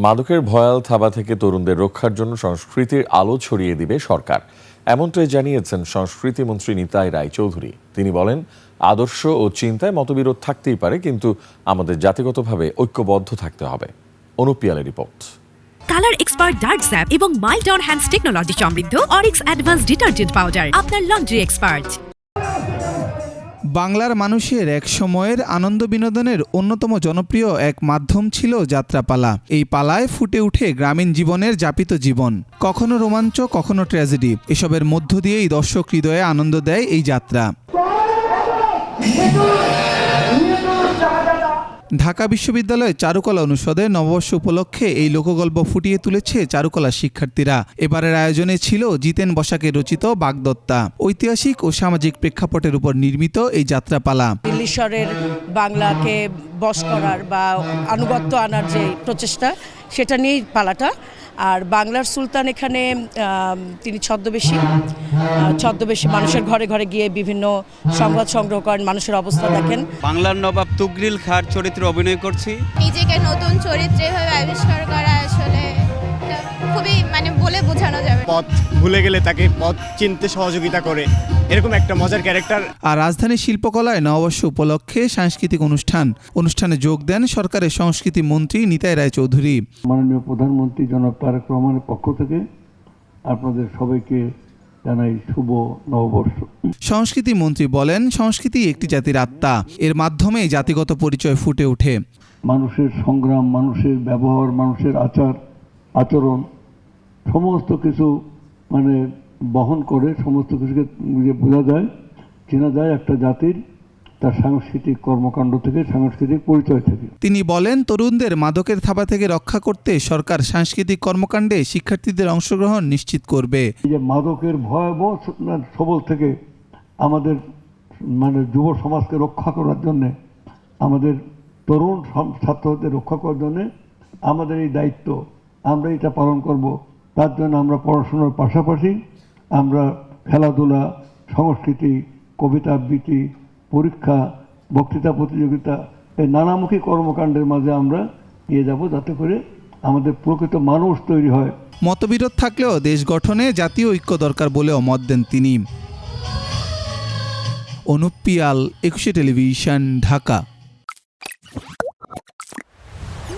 মাদকের ভয়াল থাবা থেকে তরুণদের রক্ষার জন্য সংস্কৃতির আলো ছড়িয়ে দিবে সরকার, এমনটাই জানিয়েছেন সংস্কৃতি মন্ত্রী নিতাই রায়চৌধুরী। তিনি বলেন, আদর্শ ও চিন্তায় মতবিরোধ থাকতেই পারে, কিন্তু আমাদের জাতিগতভাবে ঐক্যবদ্ধ থাকতে হবে। অনুপ পিয়ালের রিপোর্ট। কালার এক্সপার্ট ডার্ক স্যাপ এবং মাইল্ড অন হ্যান্ডস টেকনোলজি সমৃদ্ধ অরিক্স অ্যাডভান্স ডিটারজেন্ট পাউডার, আপনার লন্ড্রি এক্সপার্ট। বাংলার মানুষের এক সময়ের আনন্দ বিনোদনের অন্যতম জনপ্রিয় এক মাধ্যম ছিল যাত্রাপালা। এই পালায় ফুটে উঠে গ্রামীণ জীবনের যাপিত জীবন, কখনো রোমাঞ্চ, কখনো ট্র্যাজেডি। এসবের মধ্য দিয়েই দর্শক হৃদয়ে আনন্দ দেয় এই যাত্রা। ঢাকা বিশ্ববিদ্যালয়ের চারুকলা অনুষদে নববর্ষ উপলক্ষে এই লোকগল্প ফুটিয়ে তুলেছে চারুকলার শিক্ষার্থীরা। এবারের আয়োজনে ছিল জিতেন বসাকের রচিত বাগদত্তা। ঐতিহাসিক ও সামাজিক প্রেক্ষাপটের উপর নির্মিত এই যাত্রাপালা দিল্লীশ্বরের বাংলাকে বশ করার বা আনুগত্য আনার যে প্রচেষ্টা, সেটা নিয়েই পালাটা। আর বাংলার সুলতান এখানে তিনি ছদ্মবেশী মানুষের ঘরে ঘরে গিয়ে বিভিন্ন সংবাদ সংগ্রহ করেন, মানুষের অবস্থা দেখেন। বাংলার নবাব তুগরিল খাঁর চরিত্রে অভিনয় করছি। নিজেকে নতুন চরিত্রে ভাবে আবিষ্কার করা আসলে খুবই বলে বোঝানো যাবে। পথ ভুলে গেলে তাকে পথ চিনতে সহযোগিতা করে, এরকম একটা মজার ক্যারেক্টার। আর রাজধানী শিল্পকলায় নববর্ষ উপলক্ষে সাংস্কৃতিক অনুষ্ঠানে যোগ দেন সরকারের সংস্কৃতি মন্ত্রী নিতাই রায়চৌধুরী। মাননীয় প্রধানমন্ত্রী জনাব তারেক রহমানের পক্ষ থেকে আপনাদের সবাইকে জানাই শুভ নববর্ষ। সংস্কৃতি মন্ত্রী বলেন, সংস্কৃতি একটি জাতির আত্মা, এর মাধ্যমে জাতিগত পরিচয় ফুটে ওঠে। মানুষের সংগ্রাম, মানুষের ব্যবহার, মানুষের আচরণ সমস্ত কিছু বহন করে, সমস্ত কিছুকে বোঝা যায়, চেনা যায় একটা জাতির তার সাংস্কৃতিক কর্মকাণ্ড থেকে, সাংস্কৃতিক পরিচয় থেকে। তিনি বলেন, তরুণদের মাদকের থাবা থেকে রক্ষা করতে সরকার সাংস্কৃতিক কর্মকাণ্ডে শিক্ষার্থীদের অংশগ্রহণ নিশ্চিত করবে। এই যে মাদকের ভয়াবহ সবল থেকে আমাদের যুব সমাজকে রক্ষা করার জন্য, আমাদের তরুণ ছাত্রদের রক্ষা করার জন্য আমাদের এই দায়িত্ব, আমরা এটা পালন করব। তার জন্য আমরা পড়াশোনার পাশাপাশি আমরা খেলাধুলা, সংস্কৃতি, কবিতা আবৃত্তি, পরীক্ষা, বক্তৃতা প্রতিযোগিতা, এই নানামুখী কর্মকাণ্ডের মাঝে আমরা নিয়ে যাব, যাতে করে আমাদের প্রকৃত মানুষ তৈরি হয়। মতবিরোধ থাকলেও দেশ গঠনে জাতীয় ঐক্য দরকার বলেও মত দেন তিনি। অনুপ পিয়াল, 21 টেলিভিশন, ঢাকা।